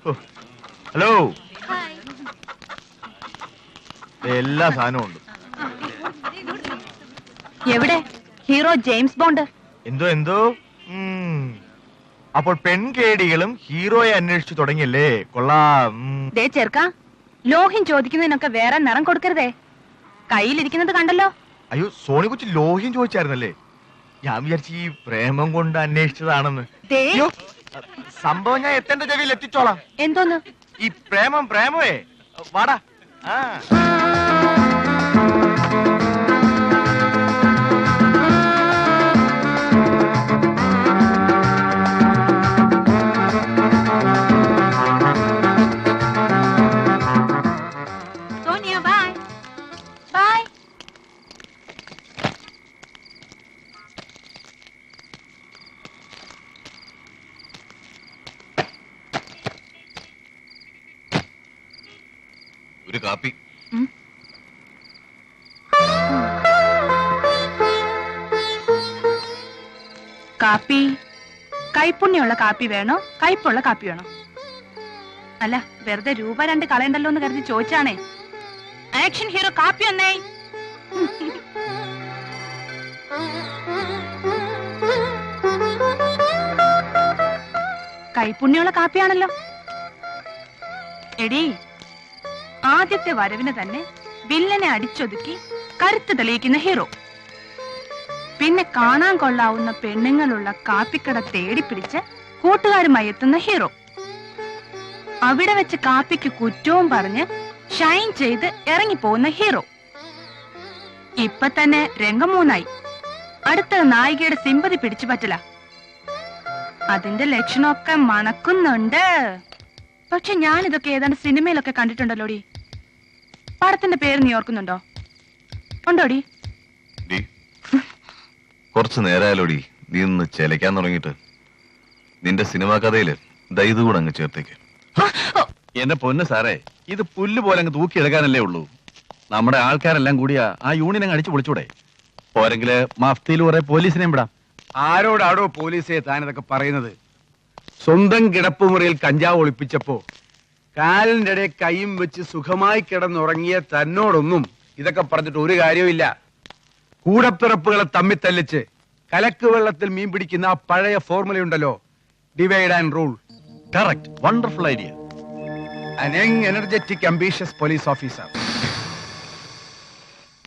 Hello. എല്ലാ സാധനവും ഉണ്ട്. എവിടെ ഹീറോ ജെയിംസ് ബോണ്ട്? എന്തോ അപ്പോൾ പെൺകേടികളും ഹീറോയെ അന്വേഷിച്ചു തുടങ്ങിയല്ലേ? കൊള്ളാം. ദേ ചെറുക്ക, ലോഹ്യം ചോദിക്കുന്നതിനൊക്കെ വേറെ നിറം കൊടുക്കരുതേ. കയ്യിലിരിക്കുന്നത് കണ്ടല്ലോ. അയ്യോ, സോണി കൊച്ചു ലോഹ്യം ചോദിച്ചായിരുന്നല്ലേ? ഞാൻ വിചാരിച്ചു ഈ പ്രേമം കൊണ്ട് അന്വേഷിച്ചതാണെന്ന്. സംഭവം ഞാൻ എത്തേണ്ട ചെവിയിൽ എത്തിച്ചോളാം. എന്തോന്ന്? ഈ പ്രേമേ വാടാ. Sonia bye bye. ഒരു കാപ്പി. കാപ്പി കൈപ്പുണ്യമുള്ള കാപ്പി വേണോ കയ്പുള്ള കാപ്പി വേണോ? അല്ല, വെറുതെ രൂപ 2 കളയണ്ടല്ലോ എന്ന് കരുതി ചോദിച്ചാണേ. ആക്ഷൻ ഹീറോ കാപ്പി ഒന്നേ. കൈപ്പുണ്യമുള്ള കാപ്പിയാണല്ലോ. എടീ, ആദ്യത്തെ വരവിന് തന്നെ വില്ലനെ അടിച്ചൊതുക്കി കരുത്ത് തെളിയിക്കുന്ന ഹീറോ. പിന്നെ കാണാൻ കൊള്ളാവുന്ന പെണ്ണുങ്ങളുള്ള കാപ്പിക്കട തേടിപ്പിടിച്ച് കൂട്ടുകാരുമായി എത്തുന്ന ഹീറോ. അവിടെ വെച്ച് കാപ്പിക്ക് കുറ്റവും പറഞ്ഞ് ഷൈൻ ചെയ്ത് ഇറങ്ങിപ്പോകുന്ന ഹീറോ. ഇപ്പൊ തന്നെ രംഗം 3ആയി. അടുത്ത നായികയുടെ സിമ്പതി പിടിച്ചു പറ്റില്ല. അതിന്റെ ലക്ഷണമൊക്കെ മണക്കുന്നുണ്ട്. പക്ഷെ ഞാനിതൊക്കെ ഏതാണ്ട് സിനിമയിലൊക്കെ കണ്ടിട്ടുണ്ടല്ലോടി. പടത്തിന്റെ പേര് നീ ഓർക്കുന്നുണ്ടോ? ഉണ്ടോടി? കുറച്ചു നേരമായാലോടി നീ ഒന്ന് ചെലക്കാൻ തുടങ്ങിയിട്ട്. നിന്റെ സിനിമാ കഥയില് ഇത് കൂടെ അങ്ങ് ചേർത്തേക്ക്. എന്റെ പൊന്ന് സാറേ, ഇത് പുല്ല് പോലെ അങ്ങ് തൂക്കിയെടുക്കാനല്ലേ ഉള്ളൂ. നമ്മുടെ ആൾക്കാരെല്ലാം കൂടിയാ ആ യൂണിയൻ അങ്ങ് അടിച്ചു പൊളിച്ചൂടെ? പോരെങ്കില് മഫ്തിയിൽ കുറെ പോലീസിനെയും വിടാം. ആരോടാടോ പോലീസെ താനിതൊക്കെ പറയുന്നത്? സ്വന്തം കിടപ്പുമുറിയിൽ കഞ്ചാവ് ഒളിപ്പിച്ചപ്പോ കാലിന്റെ ഇടയിൽ കൈയും വെച്ച് സുഖമായി കിടന്നുറങ്ങിയ തന്നോടൊന്നും ഇതൊക്കെ പറഞ്ഞിട്ട് ഒരു കാര്യവുമില്ല. കൂടപ്പിറപ്പുകളെ തമ്മിൽ തല്ലിച്ച് കലക്ക് വെള്ളത്തിൽ മീൻ പിടിക്കുന്ന ആ പഴയ ഫോർമുലയുണ്ടല്ലോ, divide and rule. Correct, wonderful idea. An young, energetic, ambitious police officer.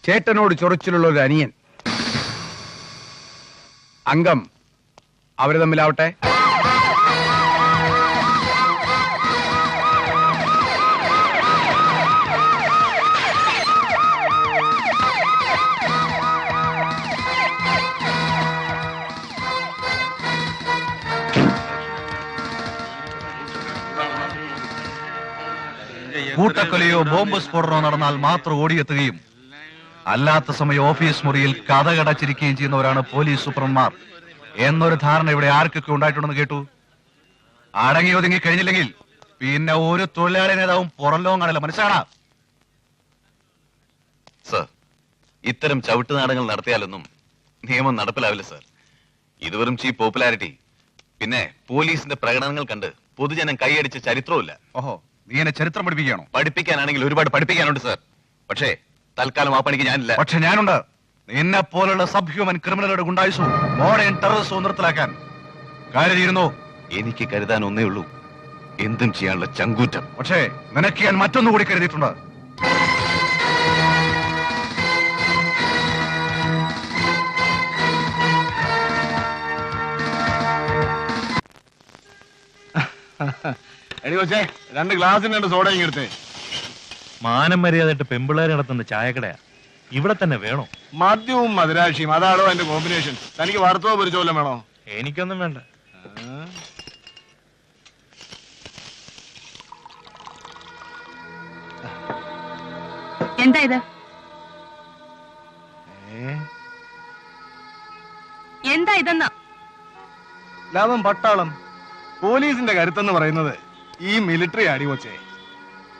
ചേട്ടനോട് ചൊറിച്ചിലുള്ള ഒരു അനിയൻ. അംഗം അവര് തമ്മിലാവട്ടെ. കൂട്ടക്കൊലയോ ബോംബ് സ്ഫോടനമോ നടന്നാൽ മാത്രം ഓടിയെത്തുകയും അല്ലാത്ത സമയം ഓഫീസ് മുറിയിൽ കഥകടച്ചിരിക്കുകയും ചെയ്യുന്നവരാണ് പോലീസ് സൂപ്രണ്ട്മാർ എന്നൊരു ധാരണ ഇവിടെ ആർക്കൊക്കെ ഉണ്ടായിട്ടുണ്ടെന്ന് കേട്ടു. അടങ്ങി ഒതുങ്ങി കഴിഞ്ഞില്ലെങ്കിൽ പിന്നെ ഒരു തൊഴിലാളി നേതാവും പുറംലോകം കാണില്ല. മനസ്സിലാണാ? സർ, ഇത്തരം ചവിട്ടുനാടങ്ങൾ നടത്തിയാലൊന്നും നിയമം നടപ്പിലാവില്ല സർ. ഇത് വെറും ചീപ്പ് പോപ്പുലാരിറ്റി. പിന്നെ പോലീസിന്റെ പ്രകടനങ്ങൾ കണ്ട് പൊതുജനം കൈയടിച്ച ചരിത്രവുമില്ല. ഓഹോ, നീ എന്നെ ചരിത്രം പഠിപ്പിക്കുകയാണോ? പഠിപ്പിക്കാനാണെങ്കിൽ ഒരുപാട് പഠിപ്പിക്കാനുണ്ട് സർ. പക്ഷേ തൽക്കാലം ആ പണിക്ക് ഞാനില്ല. പക്ഷെ ഞാനുണ്ട്. നിന്നെ പോലുള്ള സബ് ഹ്യൂമൻ ക്രിമിനലുടെ ഗുണ്ടായുസവും മോഡേൺ ടെററിസവും നിർത്തലാക്കാൻ കരുതിയിരുന്നു. എനിക്ക് കരുതാൻ ഒന്നേ ഉള്ളൂ, എന്തും ചെയ്യാനുള്ള ചങ്കൂറ്റം. പക്ഷേ നിനക്ക് ഞാൻ മറ്റൊന്നുകൂടി കരുതിയിട്ടുണ്ട്. എടി കൊച്ചേ, 2 ഗ്ലാസിന് 2 സോഡയും എടുത്തേ. മാനം മര്യാദയായിട്ട് പെമ്പിള്ളേരെ നടത്തുന്ന ചായക്കടയാ. ഇവിടെ തന്നെ വേണോ? മദ്യവും മധുരാക്ഷിയും, അതാണോ എന്റെ കോമ്പിനേഷൻ? തനിക്ക് വറുത്തോ പൊരിച്ചോ വേണോ? എനിക്കൊന്നും വേണ്ട. എന്താ ഇത്? എന്താ ഇതെന്നാ? ലാഭം പട്ടാളം. പോലീസിന്റെ കരുത്തെന്ന് പറയുന്നത് ഈ മിലിറ്ററി അടിവച്ചേ.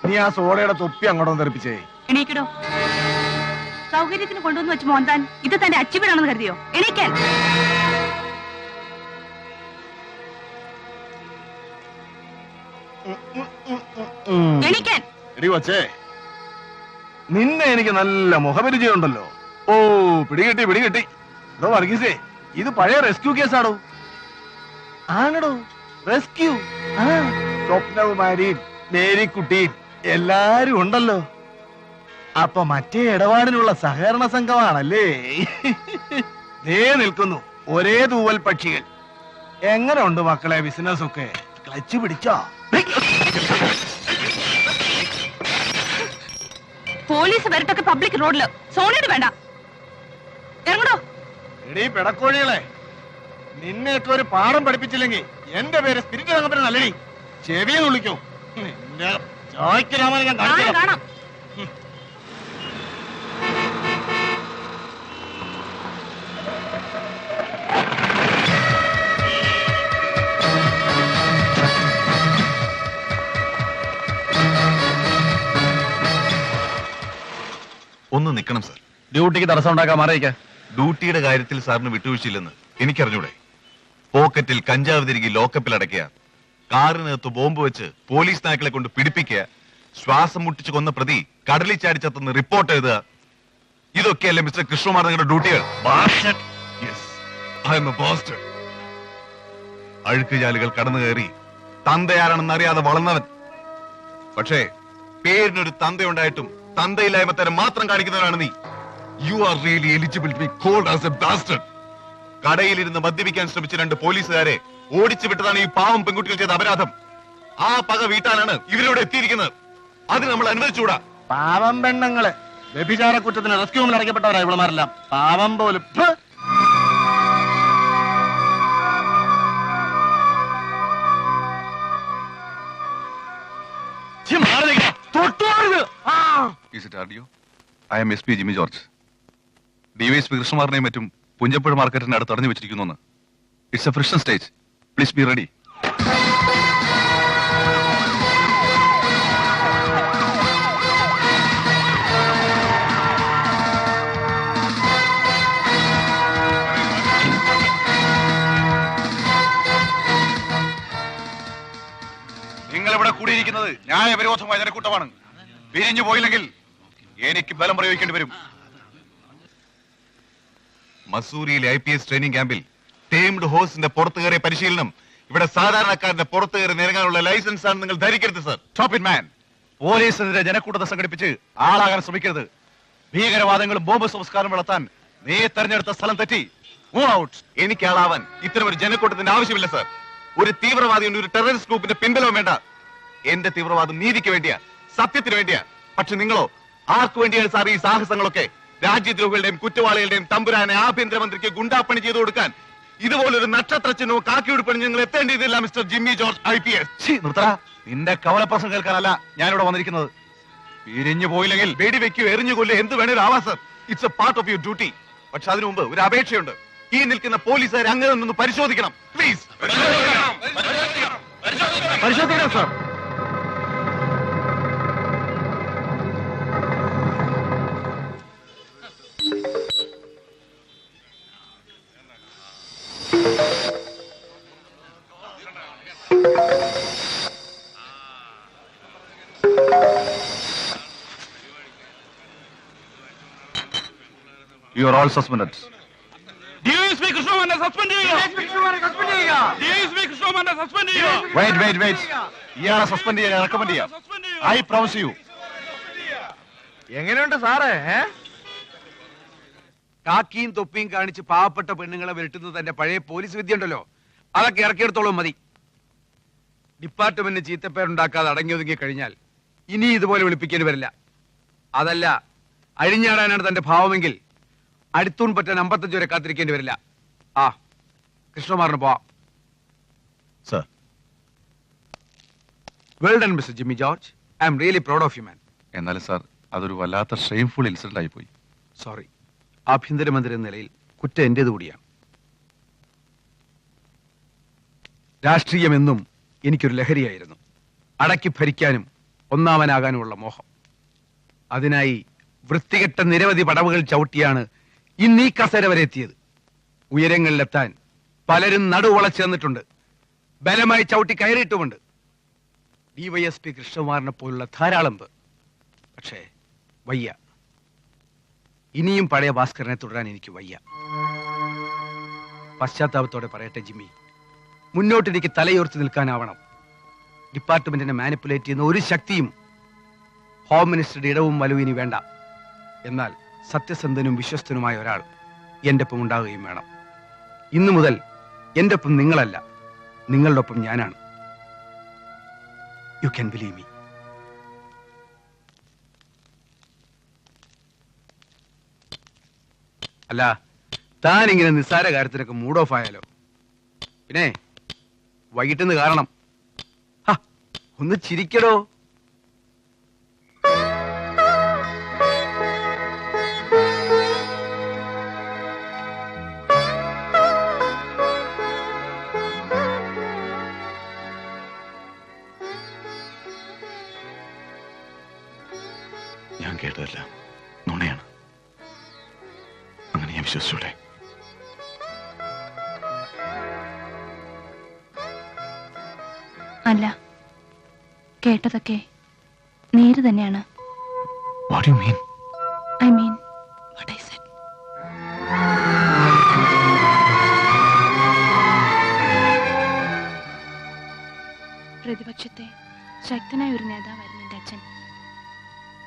നീ ആ സോഡയുടെ തൊപ്പി അങ്ങോട്ടൊന്ന് തെറിപ്പിച്ചേ. എണീക്കടോ. സൗകര്യത്തിന് കൊണ്ടുവന്ന് വെച്ച് മോന്താൻ ഇത് തന്റെ അച്ചിവിടാണെന്ന് കരുതിയോ? എണീക്കാൻ. എണീക്കാൻ. എടി കൊച്ചേ, നിന്നെ എനിക്ക് നല്ല മുഖപരിചയമുണ്ടല്ലോ. ഓ, പിടികിട്ടി. ഇതോ വർഗീസേ, ഇത് പഴയ റെസ്ക്യൂ കേസാണോ? ആണോ? റെസ്ക്യൂ? സ്വപ്നകുമാരിയും മേരിക്കുട്ടിയും എല്ലാരും ഉണ്ടല്ലോ. അപ്പൊ മറ്റേ ഇടപാടിനുള്ള സഹകരണ സംഘമാണല്ലേ? ദേ നിൽക്കുന്നു ഒരേ തൂവൽ പക്ഷികൾ. എങ്ങനെ ഉണ്ട് മക്കളെ ബിസിനസ് ഒക്കെ? ക്ലച്ച് പിടിച്ചോ? പോലീസ് വരട്ടൊക്കെ പബ്ലിക് റോഡില്. സോണിയുടെ വേണ്ട. ഇറങ്ങടോ. എടീ പിടക്കോഴികളെ, നിന്നെ ഇപ്പൊ ഒരു പാഠം പഠിപ്പിച്ചില്ലെങ്കിൽ എന്റെ പേര് സ്പിരിറ്റ് തങ്ങപ്പന നല്ലടി. ചെവിയെ വിളിക്കൂ. നിന്റെ ചോയ്ക്കലാമനെ ഞാൻ കാണിച്ചു കാണാം. ഒന്ന് നിൽക്കണം സാർ. ഡ്യൂട്ടിക്ക് തടസ്സം ഉണ്ടാക്കാൻ മാറിയിക്കാം. ഡ്യൂട്ടിയുടെ കാര്യത്തിൽ സാറിന് വിട്ടുവീഴ്ചയില്ലെന്ന് എനിക്കറിഞ്ഞൂടെ? പോക്കറ്റിൽ കഞ്ചാവ് തിരികെ ലോക്കപ്പിൽ അടയ്ക്കുക, കാറിനകത്ത് ബോംബ് വെച്ച് പോലീസ് നായ്ക്കളെ കൊണ്ട് പിടിപ്പിക്കുക, ശ്വാസം മുട്ടിച്ച് കൊന്ന പ്രതി കടലിൽ ചാടിച്ചെന്ന് റിപ്പോർട്ട് എഴുതുക, ഇതൊക്കെയല്ലേ മിസ്റ്റർ കൃഷ്ണകുമാർ നിങ്ങളുടെ ഡ്യൂട്ടികൾ? അഴുക്കുചാലുകൾ കടന്നു കയറി തന്തയാരാണെന്ന് അറിയാതെ വളർന്നവൻ. പക്ഷേ പേരിനൊരു തന്തയുണ്ടായിട്ടും തന്തയില്ലായ്മ തരം മാത്രം കാണിക്കുന്നവരാണ് നീ. You are really eligible to be called as a bastard. കടയിലിരുന്ന് മദ്യപിക്കാൻ ശ്രമിച്ച 2 പോലീസുകാരെ ഓടിച്ചു വിട്ടതാണ് ഈ പാവം പെൺകുട്ടികൾ ചെയ്ത അപരാധം. ആ പക വീട്ടാനാണ് ഇവരോട് എത്തിയിരിക്കുന്നത്. അത് നമ്മൾ അനുവദിച്ചുകൂടാ. പാവം പെണ്ണുങ്ങള് വ്യഭിചാര കുറ്റത്തിന് റെസ്ക്യൂ റൂമിൽ അടയ്ക്കപ്പെട്ടവരാ ഇവളുമാരെല്ലാം. പാവം പോലും. I M SP Jimmy George. DYSP കൃഷ്ണകുമാറിനെയും മറ്റും പുഞ്ചപ്പുഴ മാർക്കറ്റിന്റെ അടുത്ത് തടഞ്ഞു വെച്ചിരിക്കുന്നു. It's A friction stage. Please be ready. നിങ്ങൾ ഇവിടെ കൂടിയിരിക്കുന്നത് ന്യായവിരോധമായ ജനക്കൂട്ടമാണ്. പിരിഞ്ഞു പോയില്ലെങ്കിൽ എനിക്ക് ബലം പ്രയോഗിക്കേണ്ടി വരും. മസൂരിയിലെ IPS ട്രെയിനിങ് ക്യാമ്പിൽ ടേംഡ് ഹോഴ്സിന്റെ പുറത്തു കയറിയ പരിശീലനം ഇവിടെ സാധാരണക്കാരന്റെ പുറത്തു കയറി നിരങ്ങാനുള്ള ലൈസൻസ് ആണ് നിങ്ങൾ ധരിക്കരുത് സർ. Stop it man. പോലീസിനെതിരെ ജനക്കൂട്ടത്തെ സംഘടിപ്പിച്ച് ആളാകാൻ ശ്രമിക്കരുത്. ഭീകരവാദങ്ങളും ബോംബ് സംസ്കാരം വളർത്താൻ നീ തെരഞ്ഞെടുത്ത സ്ഥലം തെറ്റി. Move out. എനിക്ക് ആളാവാൻ ഇത്തരം ഒരു ജനക്കൂട്ടത്തിന്റെ ആവശ്യമില്ല സർ. ഒരു തീവ്രവാദിയുടെ ഒരു ടെററിസ്റ്റ് ഗ്രൂപ്പിന്റെ പിൻബലവും വേണ്ട. എന്റെ തീവ്രവാദം നീതിക്ക് വേണ്ടിയാ, സത്യത്തിന് വേണ്ടിയാ. പക്ഷെ നിങ്ങളോ ആർക്കു വേണ്ടിയാണ് സാർ ഈ സാഹസങ്ങളൊക്കെ? രാജ്യദ്രോഹികളുടെയും കുറ്റവാളികളുടെയും തമ്പുരാനെ ആഭ്യന്തരമന്ത്രിക്ക് ഗുണ്ടാപ്പണി ചെയ്തു കൊടുക്കാൻ ഇതുപോലൊരു നക്ഷത്രച്ചിഹ്നവും കാക്കിയുടുപ്പണി ഞങ്ങൾ എത്തേണ്ടിയതില്ല മിസ്റ്റർ ജിമ്മി ജോർജ് IPS. നിർത്തറ. നിന്റെ കവലപ്രസം കേൾക്കാനല്ല ഞാനിവിടെ വന്നിരിക്കുന്നത്. പിരിഞ്ഞു പോയില്ലെങ്കിൽ വെടിവെക്കോ എറിഞ്ഞു കൊല്ലോ എന്ത് വേണേലും ആവാം sir. It's A part of your duty. പക്ഷെ അതിനു മുമ്പ് ഒരു അപേക്ഷയുണ്ട്. ഈ നിൽക്കുന്ന പോലീസുകാർ അങ്ങനെ നിന്ന് പരിശോധിക്കണം പ്ലീസ്. പരിശോധിക്കണം sir. You are all suspended. DYSP കൃഷ്ണകുമാറിനെ സസ്പെൻഡ് ചെയ്യുക. Wait. ഇയാളെ സസ്പെൻഡ് ചെയ്യാൻ റെക്കമെൻഡ് ചെയ്യാം. I promise you. എങ്ങനെയുണ്ട് സാറേ? കാക്കിയും തൊപ്പിയും കാണിച്ച് പാവപ്പെട്ട പെണ്ണുങ്ങളെ വിരട്ടുന്നത് തന്റെ പഴയ പോലീസ് വിദ്യ ഉണ്ടല്ലോ, അതൊക്കെ ഇറക്കിയെടുത്തോളം മതി. ഡിപ്പാർട്ട്മെന്റിന് ചീത്തപ്പേരുണ്ടാക്കാതെ അടങ്ങി ഒതുങ്ങി കഴിഞ്ഞാൽ ഇനി ഇതുപോലെ വിളിപ്പിക്കേണ്ടി വരില്ല. അതല്ല അഴിഞ്ഞാടാനാണ് തന്റെ ഭാവമെങ്കിൽ അടുത്തൂൺ പറ്റാൻ 55 വരെ കാത്തിരിക്കേണ്ടി വരില്ല. ആ കൃഷ്ണകുമാറിന് പോവാം. Sir. Well done mister Jimmy George. I am really proud of you man. എന്നാലും സാർ അതൊരു വല്ലാത്ത ഷെയിംഫുൾ ഇൻസിഡന്റ് ആയിപ്പോയി. സോറി. ആഭ്യന്തരമന്ത്രി എന്ന നിലയിൽ കുറ്റം എന്റേത് കൂടിയാണ്. രാഷ്ട്രീയമെന്നും എനിക്കൊരു ലഹരിയായിരുന്നു. അടക്കി ഭരിക്കാനും ഒന്നാമനാകാനുമുള്ള മോഹം. അതിനായി വൃത്തികെട്ട നിരവധി പടവുകൾ ചവിട്ടിയാണ് ഇന്ന് ഈ കസേര വരെ എത്തിയത്. ഉയരങ്ങളിലെത്താൻ പലരും നടുവളച്ചു തന്നിട്ടുണ്ട്, ബലമായി ചവിട്ടി കയറിയിട്ടുമുണ്ട്. DYSP കൃഷ്ണകുമാറിനെ പോലുള്ള ധാരാളം പേർ. പക്ഷേ വയ്യ. ഇനിയും പഴയ ഭാസ്കരനെ തുടരാൻ എനിക്ക് വയ്യ. പശ്ചാത്താപത്തോടെ പറയട്ടെ ജിമ്മി, മുന്നോട്ട് എനിക്ക് തലയോർത്ത് നിൽക്കാനാവണം. ഡിപ്പാർട്ട്മെന്റിനെ മാനിപ്പുലേറ്റ് ചെയ്യുന്ന ഒരു ശക്തിയും ഹോം മിനിസ്റ്ററുടെ ഇടവും വലവും ഇനി വേണ്ട. എന്നാൽ സത്യസന്ധനും വിശ്വസ്തനുമായ ഒരാൾ എന്റെ ഒപ്പം ഉണ്ടാവുകയും വേണം. ഇന്നു മുതൽ എന്റെ ഒപ്പം നിങ്ങളല്ല, നിങ്ങളുടെ ഒപ്പം ഞാനാണ്. You can believe me. അല്ല, താൻ ഇങ്ങനെ നിസ്സാര കാര്യത്തിനൊക്കെ മൂഡ് ഓഫ് ആയാലോ? പിന്നെ വൈകിട്ടെന്ന് കാരണം ഒന്ന് ചിരിക്കടോ. ഞാൻ കേട്ടതല്ല നുണയാണ്. അങ്ങനെ ഞാൻ വിശ്വസിച്ചൂടെ? അല്ല, കേട്ടതൊക്കെ നേര് തന്നെയാണ്. What do you mean? I mean what I said. പ്രതിപക്ഷത്തെ ശക്തനായ ഒരു നേതാവായിരുന്നു എൻ്റെ അച്ഛൻ.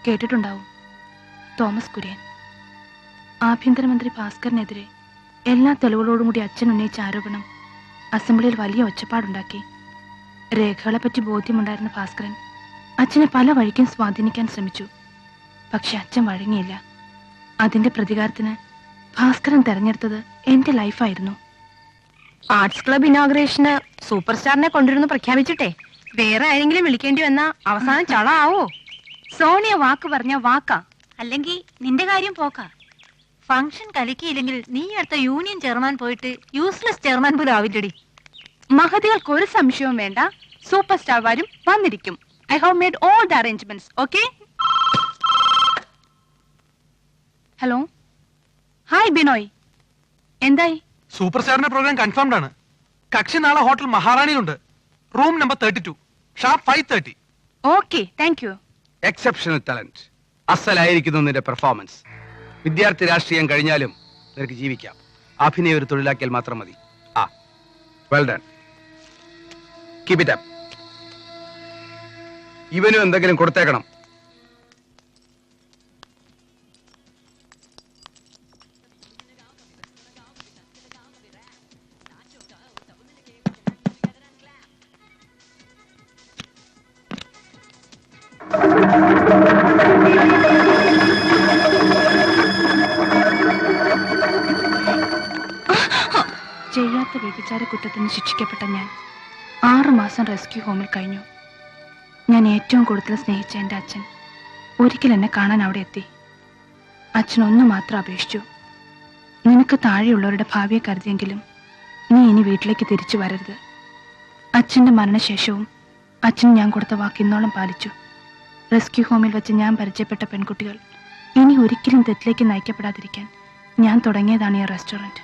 കേട്ടിട്ടുണ്ടാവും, തോമസ് കുര്യൻ. ആഭ്യന്തരമന്ത്രി ഭാസ്കറിനെതിരെ എല്ലാ തെളിവുകളോടും കൂടി അച്ഛൻ ഉന്നയിച്ച ആരോപണം അസംബ്ലിയിൽ വലിയ ഒച്ചപ്പാടുണ്ടാക്കി. രേഖകളെപ്പറ്റി ബോധ്യമുണ്ടായിരുന്ന ഭാസ്കരൻ അച്ഛനെ പല വഴിക്കും സ്വാധീനിക്കാൻ ശ്രമിച്ചു. പക്ഷെ അച്ഛൻ വഴങ്ങിയില്ല. അതിന്റെ പ്രതികാരത്തിന് ഭാസ്കരൻ തെരഞ്ഞെടുത്തത് എന്റെ ലൈഫായിരുന്നു. ആർട്സ് ക്ലബ് ഇനോഗ്രേഷന് സൂപ്പർ സ്റ്റാറിനെ കൊണ്ടുവരുന്നു പ്രഖ്യാപിച്ചിട്ടെ വേറെ ആരെങ്കിലും വിളിക്കേണ്ടി വന്ന അവസാനം ചള ആവോ? സോണിയ വാക്ക് പറഞ്ഞ വാക്കാ, അല്ലെങ്കിൽ നിന്റെ കാര്യം പോക്കാ. ഫംഗ്ഷൻ കലക്കിയില്ലെങ്കിൽ നീ അടുത്ത യൂണിയൻ ചെയർമാൻ പോയിട്ട് യൂസ്ലെസ് ചെയർമാൻ പോലും ആവില്ലടി. മഹതികൾക്ക് ഒരു സംശയവും വേണ്ട, സൂപ്പർ സ്റ്റാർ വരും, വന്നിരിക്കും. I have made all the arrangements. Okay? Hello, hi Binoy, എന്തായി? സൂപ്പർ സ്റ്റാറിന്റെ പ്രോഗ്രാം കൺഫേംഡ് ആണ്. കക്ഷി നാളെ ഹോട്ടൽ മഹാറാണിയിലുണ്ട്, room number 32, sharp 5:30. Okay, thank you. Exceptional talent. അസലായിരിക്കുന്നു നിന്റെ പെർഫോമൻസ്. വിദ്യാർത്ഥി രാഷ്ട്രീയം കഴിഞ്ഞാലും നിനക്ക് ജീവിക്കാം. അഭിനയം ഒരു തൊഴിലാക്കിയാൽ മാത്രം മതി. Well done, keep it up. ഇവനും എന്തെങ്കിലും കൊടുത്തേക്കണം. ചെയ്യാത്ത വ്യഭിചാര കുറ്റത്തിന് ശിക്ഷിക്കപ്പെട്ട ഞാൻ 6 മാസം റെസ്ക്യൂ ഹോമിൽ കഴിഞ്ഞു. ഞാൻ ഏറ്റവും കൂടുതൽ സ്നേഹിച്ച എൻ്റെ അച്ഛൻ ഒരിക്കൽ എന്നെ കാണാൻ അവിടെ എത്തി. അച്ഛൻ ഒന്ന് മാത്രം അപേക്ഷിച്ചു, നിനക്ക് താഴെയുള്ളവരുടെ ഭാവിയെ കരുതിയെങ്കിലും നീ ഇനി വീട്ടിലേക്ക് തിരിച്ചു വരരുത്. അച്ഛൻ്റെ മരണശേഷവും അച്ഛൻ ഞാൻ കൊടുത്ത വാക്ക് ഇന്നോളം പാലിച്ചു. റെസ്ക്യൂ ഹോമിൽ വെച്ച് ഞാൻ പരിചയപ്പെട്ട പെൺകുട്ടികൾ ഇനി ഒരിക്കലും തെറ്റിലേക്ക് നയിക്കപ്പെടാതിരിക്കാൻ ഞാൻ തുടങ്ങിയതാണ് ഈ റെസ്റ്റോറൻറ്റ്.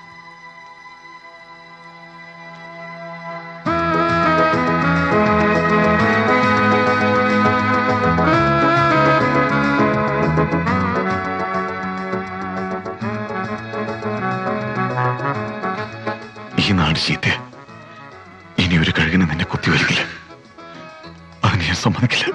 ഈ നാട് ചീത്ത. ഇനി ഒരു കഴുകിന് നിന്നെ കുത്തിവലിക്കില്ല. അതിന് ഞാൻ സമ്മതിക്കില്ല.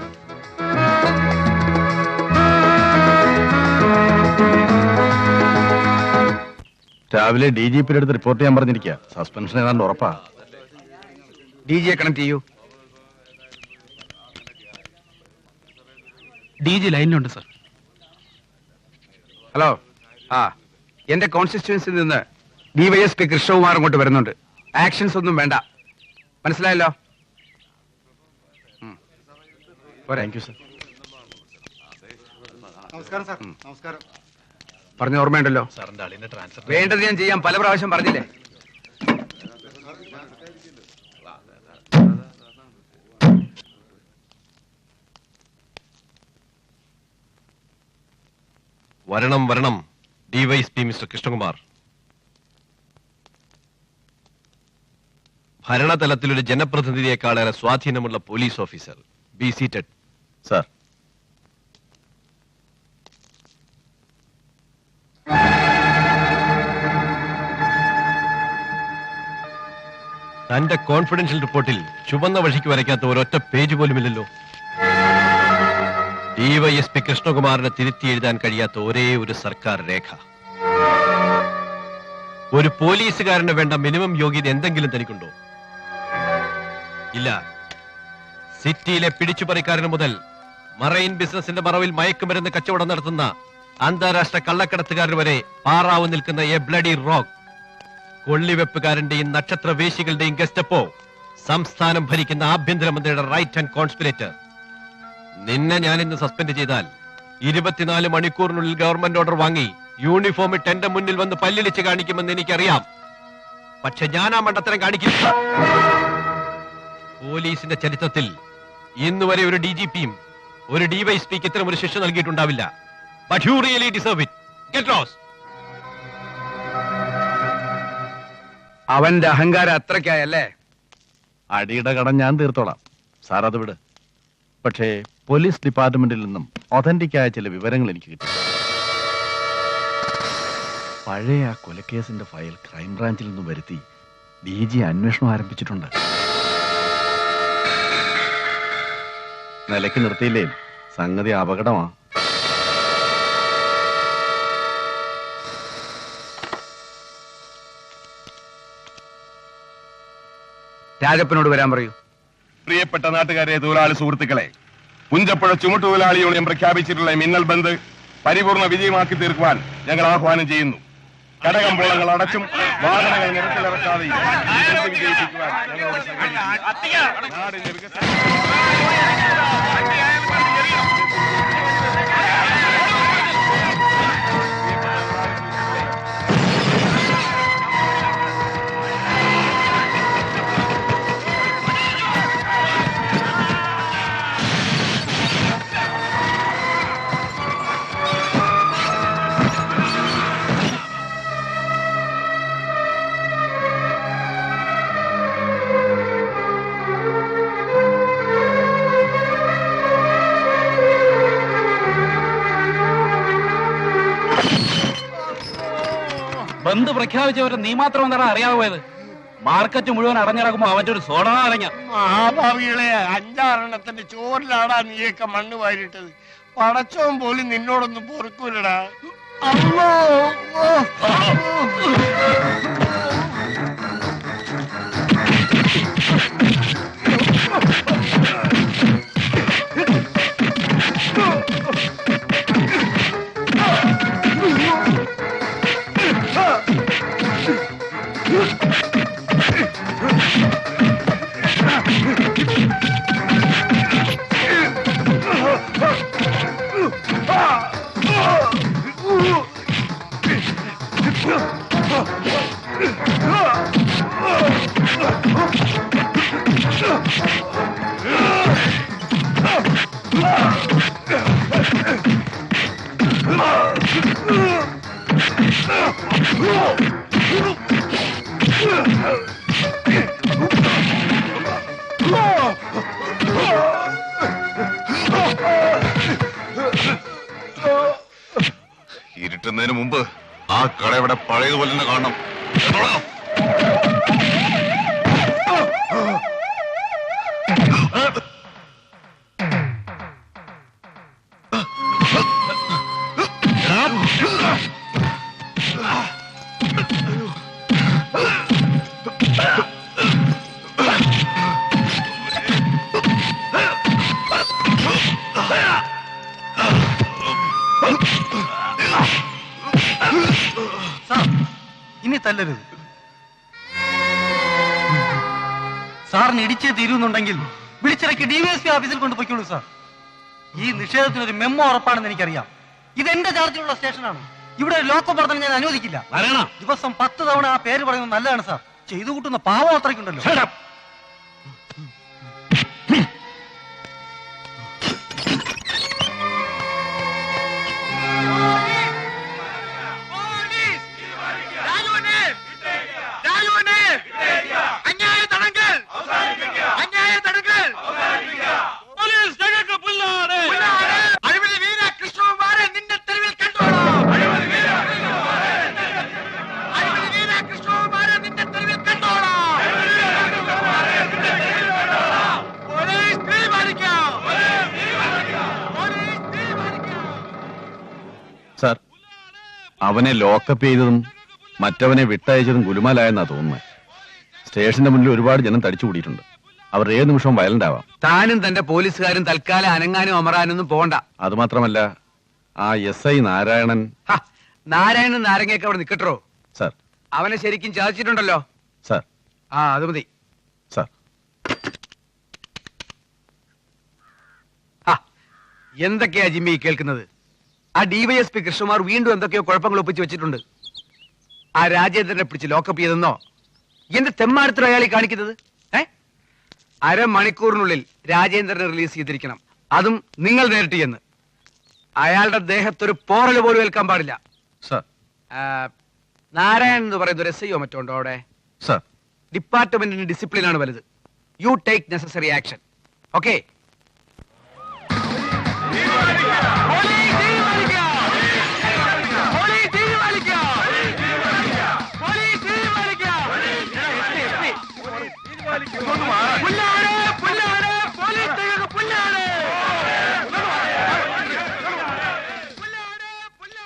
രാവിലെ DGP അടുത്ത് റിപ്പോർട്ട് ചെയ്യാൻ പറഞ്ഞിരിക്കുക. സസ്പെൻഷൻ ഏതാണ്ട് ഉറപ്പാ. DG കണക്ട് ചെയ്യൂ. DG ലൈനിലുണ്ട് സർ. ഹലോ, എന്റെ കോൺസ്റ്റിറ്റ്യുവൻസിൽ നിന്ന് DYSP കൃഷ്ണകുമാർ അങ്ങോട്ട് വരുന്നുണ്ട്. ആക്ഷൻസ് ഒന്നും വേണ്ട, മനസ്സിലായല്ലോ? Thank you sir. നമസ്കാരം സാർ. നമസ്കാരം. പറഞ്ഞ ഓർമ്മയുണ്ടല്ലോ? വേണ്ടത് ഞാൻ ചെയ്യാം, പല പ്രാവശ്യം പറഞ്ഞില്ലേ? വരണം വരണം. DYSP mister Krishnakumar. ഭരണതലത്തിലൊരു ജനപ്രതിനിധിയെക്കാളേറെ സ്വാധീനമുള്ള police officer. Be seated. Sir. തന്റെ കോൺഫിഡൻഷ്യൽ റിപ്പോർട്ടിൽ ചുവന്ന വഴിക്ക് വരയ്ക്കാത്ത ഒരൊറ്റ പേജ് പോലുമില്ലല്ലോ. ഡിവൈഎസ്പി കൃഷ്ണകുമാറിനെ തിരുത്തി എഴുതാൻ കഴിയാത്ത ഒരേ ഒരു സർക്കാർ രേഖ. ഒരു പോലീസുകാരന് വേണ്ട മിനിമം യോഗ്യത എന്തെങ്കിലും തനിക്കുണ്ടോ? ഇല്ല. സിറ്റിയിലെ പിടിച്ചുപറിക്കാരന് മുതൽ മറൈൻ ബിസിനസിന്റെ മറവിൽ മയക്കുമരുന്ന് കച്ചവടം നടത്തുന്ന അന്താരാഷ്ട്ര കള്ളക്കടത്തുകാരന് വരെ പാറാവ് നിൽക്കുന്ന എ ബ്ലഡി റോക്ക്. കൊള്ളിവെപ്പുകാരന്റെയും നക്ഷത്രവേശികളുടെയും ഗസ്റ്റപ്പോ, സംസ്ഥാനം ഭരിക്കുന്ന ആഭ്യന്തരമന്ത്രിയുടെ റൈറ്റ് ഹാൻഡ് കോൺസ്പിറേറ്റർ. നിന്നെ ഞാൻ ഇന്ന് സസ്പെൻഡ് ചെയ്താൽ 24 മണിക്കൂറിനുള്ളിൽ ഗവൺമെന്റ് ഓർഡർ വാങ്ങി യൂണിഫോം ഇട്ട് എന്റെ മുന്നിൽ വന്ന് പല്ലിളിച്ച് കാണിക്കുമെന്ന് എനിക്കറിയാം. പക്ഷെ ഞാൻ ആ മണ്ടത്തരം കാണിക്കില്ല. പോലീസിന്റെ ചരിത്രത്തിൽ ഇന്നുവരെ ഒരു DGPയും ഒരു ഡിവൈഎസ്പിക്ക് ഇത്തരം ഒരു ശിക്ഷ നൽകിയിട്ടുണ്ടാവില്ല. But you really deserve it. Get lost. അവന്റെ അഹങ്കാരം അത്രയ്ക്കായല്ലേ? അടിയുടെ കടം ഞാൻ തീർത്തോളാം. സാർ അത് വിട്. പക്ഷേ പോലീസ് ഡിപ്പാർട്ട്മെന്റിൽ നിന്നും ഒതന്റിക്കായ ചില വിവരങ്ങൾ എനിക്ക് കിട്ടി. പഴയ ആ കൊലക്കേസിന്റെ ഫയൽ ക്രൈംബ്രാഞ്ചിൽ നിന്നും വരുത്തി DG അന്വേഷണം ആരംഭിച്ചിട്ടുണ്ട്. നിലയ്ക്ക് നിർത്തിയില്ലേ സംഗതി അപകടമാ. രാജപ്പനോട് വരാൻ പറയൂ. പ്രിയപ്പെട്ട നാട്ടുകാരെ, തൊഴിലാളി സുഹൃത്തുക്കളെ, പുഞ്ചപ്പുഴ ചുമട്ടുതൊഴിലാളി യൂണിയൻ പ്രഖ്യാപിച്ചിട്ടുള്ള മിന്നൽ ബന്ദ് പരിപൂർണ വിജയമാക്കി തീർക്കുവാൻ ഞങ്ങൾ ആഹ്വാനം ചെയ്യുന്നു. കടകമ്പോളങ്ങൾ അടച്ചും വാഹനങ്ങൾ നിരത്തിലിറക്കാതെയും വിജയിപ്പിക്കുവാൻ ഞങ്ങളോട് സഹകരിക്കുക. നാടിന്റെ വികസനം ബന്ദ് പ്രഖ്യാപിച്ചവരെ നീ മാത്രം എന്താണ് അറിയാതെ പോയത്? മാർക്കറ്റ് മുഴുവൻ അടഞ്ഞിറക്കുമ്പോ അവന്റെ ഒരു സോഡ അടഞ്ഞ മഹാഭാവികളെ, 5-6 ചോറിലാടാ നീയൊക്കെ മണ്ണ് വാരിട്ടത്. പടച്ചോൻ പോലും നിന്നോടൊന്നും പൊറുക്കൂലടാ. അമ്മോ ഇരുട്ടുന്നതിന് മുമ്പ് ആ കട ഇവിടെ പഴയതുപോലെ തന്നെ കാണണം. ഇനി തല്ലരുത്. സാറിന് ഇടിച്ചേ തീരുന്നുണ്ടെങ്കിൽ വിളിച്ചിറക്കി DVSP ഓഫീസിൽ കൊണ്ടുപോയിക്കോളൂ സാർ. ഈ നിഷേധത്തിനൊരു മെമ്മോ ഉറപ്പാണെന്ന് എനിക്കറിയാം. ഇതെന്റെ ചാർജിലുള്ള സ്റ്റേഷനാണ്. ഇവിടെ ഒരു ലോക്കോ പ്രവർത്തനം ഞാൻ അനുവദിക്കില്ല. ദിവസം 10 തവണ ആ പേര് പറയുന്നത് നല്ലതാണ് സാർ. ചെയ്തു കൂട്ടുന്ന പാവം അത്രയ്ക്കുണ്ടല്ലോ. അന്യായ തടങ്കൽ, അന്യായ തടങ്കൽ, പോലീസ് അവനെ ലോക്കപ്പ് ചെയ്തതും മറ്റവനെ വിട്ടയച്ചതും ഗുലുമാലായെന്നാ തോന്നുന്നത്. സ്റ്റേഷന്റെ മുന്നിൽ ഒരുപാട് ജനം തടിച്ചു കൂടിയിട്ടുണ്ട്. അവർ ഏത് നിമിഷവും വയലന്റ് ആവാം. താനും തന്റെ പോലീസുകാരും തൽക്കാലം അനങ്ങാനും അമറാനൊന്നും പോകണ്ട. അതുമാത്രമല്ല, ആ SI നാരായണൻ. നാരായണൻ നാരങ്ങയൊക്കെ അവിടെ നിൽക്കട്ടോ. സർ. അവനെ ശരിക്കും ചാദിച്ചിട്ടുണ്ടല്ലോ. സർ. അത് മതി. സർ. എന്തൊക്കെയാ ജിമ്മി കേൾക്കുന്നത്? ആ DYSP കൃഷ്ണകുമാർ വീണ്ടും എന്തൊക്കെയോ കുഴപ്പങ്ങൾ ഒപ്പിച്ച് വെച്ചിട്ടുണ്ട്. ആ രാജേന്ദ്രനെ പിടിച്ച് ലോക്കപ്പ് ചെയ്തെന്നോ? എന്ത് തെമ്മാടത്തിലോ അയാളീ കാണിക്കുന്നത്? അരമണിക്കൂറിനുള്ളിൽ രാജേന്ദ്രനെ റിലീസ് ചെയ്തിരിക്കണം. അതും നിങ്ങൾ നേരിട്ട് ചെന്ന്. അയാളുടെ ദേഹത്തൊരു പോറൽ പോലും ഏൽക്കാൻ പാടില്ല. സർ. നാരായണൻ എന്ന് പറയുന്ന ഒരു SIയോ മറ്റോ ഉണ്ടോ അവിടെ? സർ. ഡിപ്പാർട്ട്മെന്റിന് ഡിസിപ്ലിൻ ആണ് വലുത്. You take necessary action. Okay?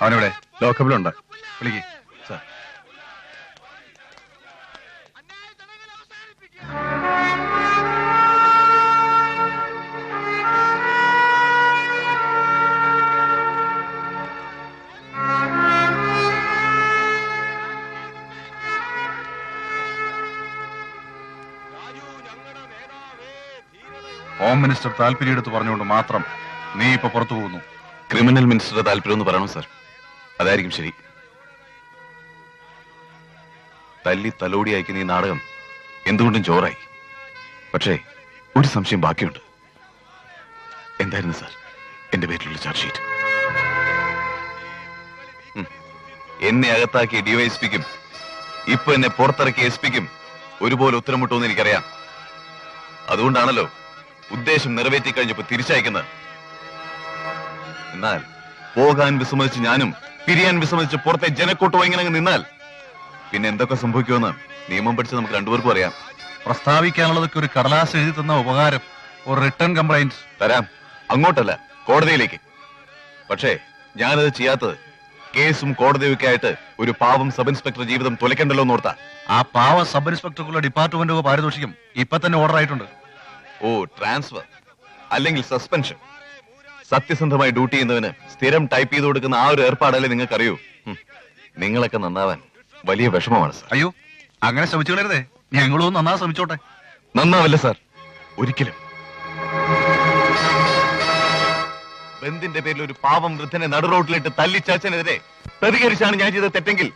അവനിവിടെ ലോക്കപ്പിലുണ്ട്. വിളിക്കേ. സർ. ഹോം മിനിസ്റ്റർ താല്പര്യമെടുത്ത് പറഞ്ഞുകൊണ്ട് മാത്രം നീ ഇപ്പൊ പുറത്തു പോകുന്നു. ക്രിമിനൽ മിനിസ്റ്ററുടെ താല്പര്യം എന്ന് പറയണം സർ. അതായിരിക്കും ശരി. തല്ലി തലോടി അയക്കുന്ന ഈ നാടകം എന്തുകൊണ്ടും ചോറായി. പക്ഷേ ഒരു സംശയം ബാക്കിയുണ്ട്. എന്തായിരുന്നു സാർ എന്റെ പേരിലുള്ള ചാർജ് ഷീറ്റ്? എന്നെ അകത്താക്കിയ DYSPക്കും ഇപ്പൊ എന്നെ പുറത്തിറക്കിയ SPക്കും ഒരുപോലെ ഉത്തരം മുട്ടുമെന്ന് എനിക്കറിയാം. അതുകൊണ്ടാണല്ലോ ഉദ്ദേശം നിറവേറ്റി കഴിഞ്ഞപ്പോ തിരിച്ചയക്കുന്നത്. എന്നാൽ പോകാൻ വിസമ്മതിച്ച് ഞാനും പിരിയാൻ വിസമ്മതിച്ച് പുറത്തെ ജനക്കൂട്ടം ഇങ്ങനെ നിന്നാൽ പിന്നെ എന്തൊക്കെ സംഭവിക്കുമെന്ന് നിയമം പഠിച്ച് നമുക്ക് രണ്ടുപേർക്കും അറിയാം. പ്രസ്താവിക്കാനുള്ളതൊക്കെ ഒരു കടലാസ് എഴുതി തന്ന ഉപകാരം. ഒരു റിട്ടേൺ കംപ്ലൈന്റ് തരാം. അങ്ങോട്ടല്ല, കോടതിയിലേക്ക്. പക്ഷേ ഞാനത് ചെയ്യാത്തത് കേസും കോടതിയൊക്കെ ആയിട്ട് ഒരു പാവം സബ് ഇൻസ്പെക്ടർ ജീവിതം തുലയ്ക്കണ്ടല്ലോ എന്നോർത്താ. ആ പാവ സബ് ഇൻസ്പെക്ടർക്കുള്ള ഡിപ്പാർട്ട്മെന്റ് പാരിതോഷികം ഇപ്പൊ തന്നെ ഓർഡർ ആയിട്ടുണ്ട്. ഓ, ട്രാൻസ്ഫർ അല്ലെങ്കിൽ സസ്പെൻഷൻ. സത്യസന്ധമായി ഡ്യൂട്ടി ചെയ്യുന്നവന് സ്ഥിരം ടൈപ്പ് ചെയ്ത് കൊടുക്കുന്ന ആ ഒരു ഏർപ്പാടല്ലേ നിങ്ങൾക്കറിയൂ. നിങ്ങളൊക്കെ നന്നാവാൻ വലിയ വിഷമമാണ് സാർ. അയ്യോ, അങ്ങനെ ശ്രമിച്ചു കളരുതേ. ഞങ്ങളും നന്നാ ശ്രമിച്ചോട്ടെ. നന്നാവല്ല സാർ, ഒരിക്കലും. ബന്ധിന്റെ പേരിൽ ഒരു പാവം വൃദ്ധനെ നടുറോട്ടിലിട്ട് തല്ലിച്ചാച്ചനെതിരെ പ്രതികരിച്ചാണ് ഞാൻ ചെയ്ത തെറ്റെങ്കിൽ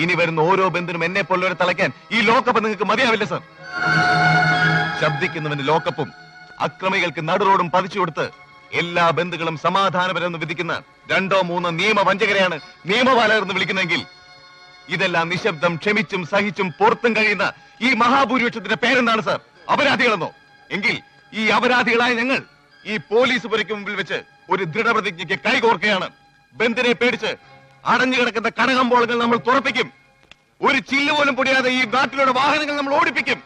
ഇനി വരുന്ന ഓരോ ബന്ധിനും എന്നെ പോലുള്ളവരെ തളയ്ക്കാൻ ഈ ലോക്കപ്പ് നിങ്ങൾക്ക് മതിയാവില്ല സാർ. ശബ്ദിക്കുന്നവന് ലോക്കപ്പും അക്രമികൾക്ക് നടുറോഡും പതിച്ചു കൊടുത്ത് എല്ലാ ബന്ധുക്കളും സമാധാനപരമെന്ന് വിധിക്കുന്ന 2 or 3 നിയമവഞ്ചകരെയാണ് നിയമപാലകർ എന്ന് വിളിക്കുന്നെങ്കിൽ ഇതെല്ലാം നിശബ്ദം ക്ഷമിച്ചും സഹിച്ചും പുറത്തും കഴിയുന്ന ഈ മഹാഭൂരിപക്ഷത്തിന്റെ പേരെന്താണ് സാർ? അപരാധികളെന്നോ? എങ്കിൽ ഈ അപരാധികളായ ഞങ്ങൾ ഈ പോലീസ് പുരയ്ക്ക് മുമ്പിൽ വെച്ച് ഒരു ദൃഢപ്രതിജ്ഞയ്ക്ക് കൈകോർക്കുകയാണ്. ബന്ധിനെ പേടിച്ച് അടഞ്ഞു കിടക്കുന്ന കടകമ്പോളങ്ങൾ നമ്മൾ തുറപ്പിക്കും. ഒരു ചില്ല് പോലും പൊടിയാതെ ഈ നാട്ടിലൂടെ വാഹനങ്ങൾ നമ്മൾ ഓടിപ്പിക്കും.